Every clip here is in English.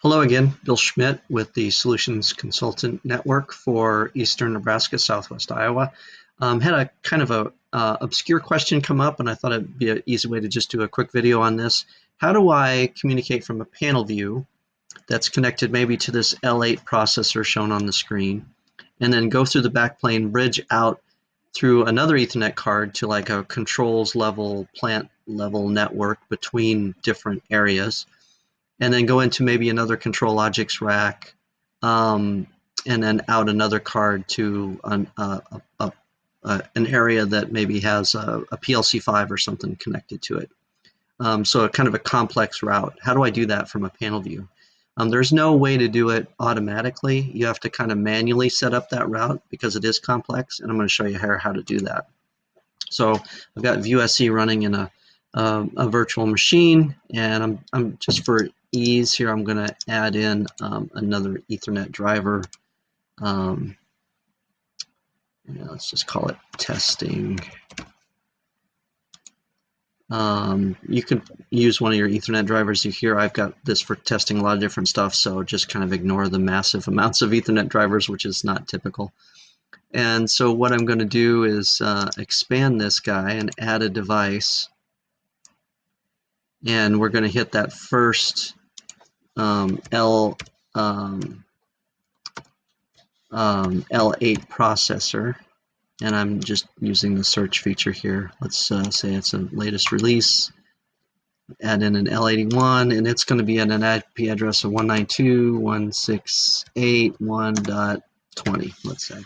Hello again, Bill Schmidt with the Solutions Consultant Network for Eastern Nebraska, Southwest Iowa. Had a kind of a obscure question come up, and I thought it'd be an easy way to just do a quick video on this. How do I communicate from a panel view that's connected maybe to this L8 processor shown on the screen, and then go through the backplane, bridge out through another Ethernet card to like a controls level, plant level network between different areas, and then go into maybe another ControlLogix rack, and then out another card to an area that maybe has a PLC5 or something connected to it. So kind of a complex route. How do I do that from a panel view? There's no way to do it automatically. You have to kind of manually set up that route because it is complex, and I'm going to show you how to do that. So I've got ViewSE running in a virtual machine, and I'm just for ease here, I'm going to add in another Ethernet driver. Let's just call it testing. You could use one of your Ethernet drivers. Here I've got this for testing a lot of different stuff, so just kind of ignore the massive amounts of Ethernet drivers, which is not typical. And so what I'm going to do is expand this guy and add a device. And we're going to hit that first L8 processor, and I'm just using the search feature here. Let's say it's a latest release. Add in an L81, and it's going to be at an IP address of 192.168.1.20, let's say. All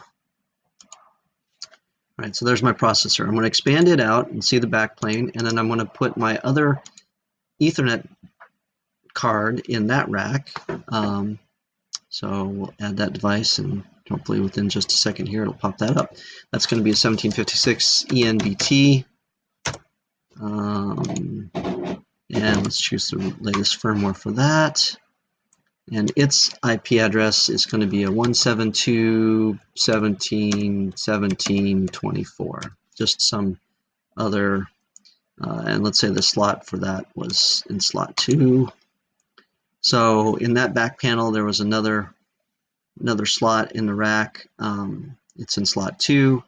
right, so there's my processor. I'm going to expand it out and see the backplane, and then I'm going to put my other Ethernet card in that rack. So we'll add that device, and hopefully within just a second here it'll pop that up. That's going to be a 1756 ENBT. And let's choose the latest firmware for that. And its IP address is going to be a 172.17.17.24. Just some other, and let's say the slot for that was in slot 2. So in that back panel, there was another slot in the rack. It's in slot 2.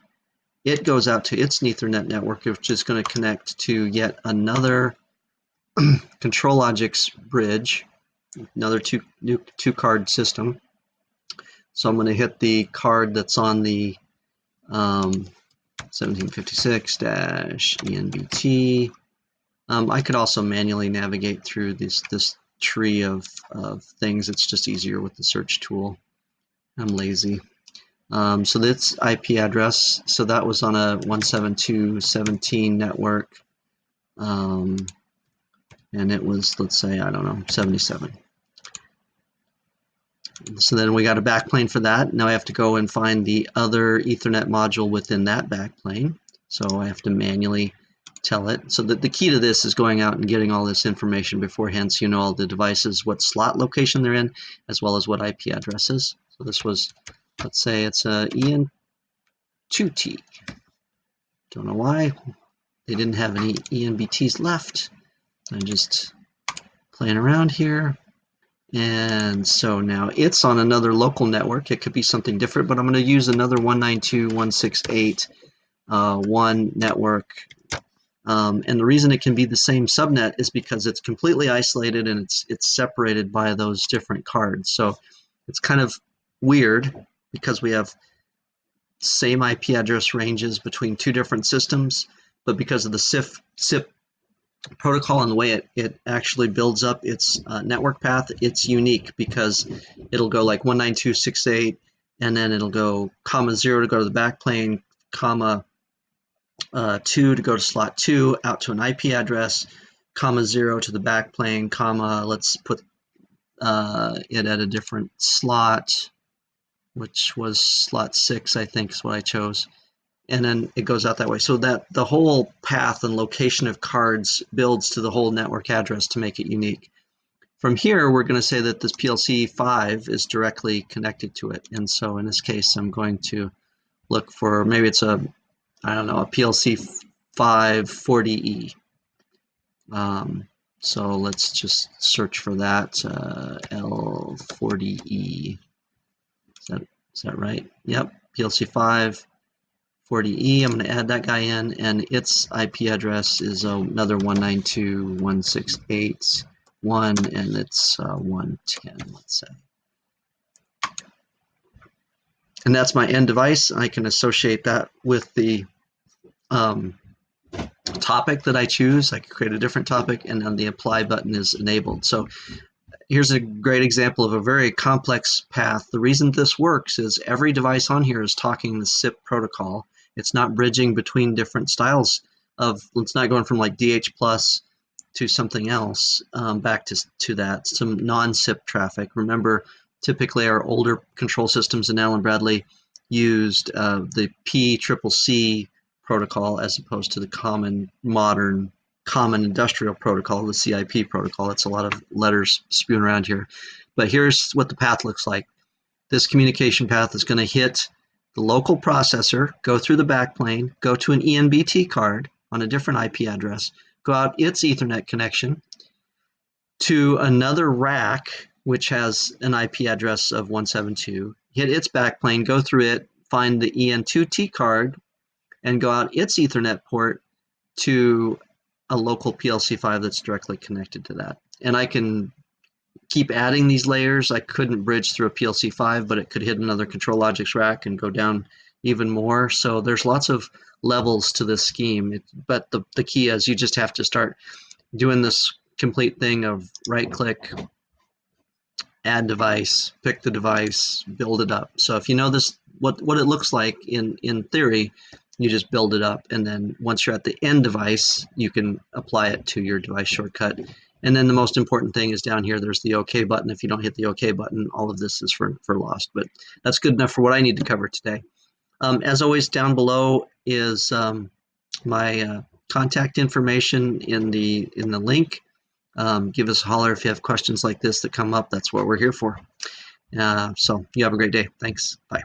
It goes out to its Ethernet network, which is going to connect to yet another ControlLogix bridge, another two card system. So I'm going to hit the card that's on the 1756-ENBT. I could also manually navigate through this tree of things. It's just easier with the search tool. I'm lazy. So that's IP address. So that was on a 172.17 network. And it was, let's say, I don't know, 77. So then we got a backplane for that. Now I have to go and find the other Ethernet module within that backplane. So I have to manually tell it. So the key to this is going out and getting all this information beforehand, so you know all the devices, what slot location they're in, as well as what IP addresses. So this was, let's say it's a EN2T. Don't know why. They didn't have any ENBTs left. I'm just playing around here. And so now it's on another local network. It could be something different, but I'm going to use another 192.168.1 network. And the reason it can be the same subnet is because it's completely isolated and it's separated by those different cards. So it's kind of weird because we have same IP address ranges between two different systems, but because of the SIP protocol and the way it actually builds up its network path, it's unique because it'll go like 192.168, and then it'll go (0) to go to the backplane, (2) to go to slot 2 out to an IP address, (0) to the backplane, let's put it at a different slot, which was slot 6, I think is what I chose. And then it goes out that way. So that the whole path and location of cards builds to the whole network address to make it unique. From here, we're going to say that this PLC5 is directly connected to it. And so in this case, I'm going to look for, maybe it's a PLC5 40E. So let's just search for that, L40E. Is that right? Yep, PLC5 40E. I'm going to add that guy in, and its IP address is another 192.168.1, and it's 110, let's say. And that's my end device. I can associate that with the topic that I choose. I can create a different topic, and then the apply button is enabled. So here's a great example of a very complex path. The reason this works is every device on here is talking the SIP protocol. It's not bridging between different styles of, it's not going from like DH plus to something else, back to that, some non-SIP traffic. Remember, typically our older control systems in Allen Bradley used the PCCC protocol as opposed to the common modern common industrial protocol, the CIP protocol. It's a lot of letters spewing around here. But here's what the path looks like. This communication path is going to hit the local processor, go through the backplane, go to an ENBT card on a different IP address, go out its Ethernet connection to another rack, which has an IP address of 172, hit its backplane, go through it, find the EN2T card, and go out its Ethernet port to a local PLC5 that's directly connected to that. And I can keep adding these layers. I couldn't bridge through a PLC5, but it could hit another ControlLogix rack and go down even more. So there's lots of levels to this scheme. But the key is you just have to start doing this complete thing of right-click, add device, pick the device, build it up. So if you know this, what it looks like in theory, you just build it up, and then once you're at the end device, you can apply it to your device shortcut. And then the most important thing is down here, there's the OK button. If you don't hit the OK button, all of this is for lost. But that's good enough for what I need to cover today. As always, down below is my contact information in the link. Give us a holler if you have questions like this that come up. That's what we're here for. So you have a great day. Thanks. Bye.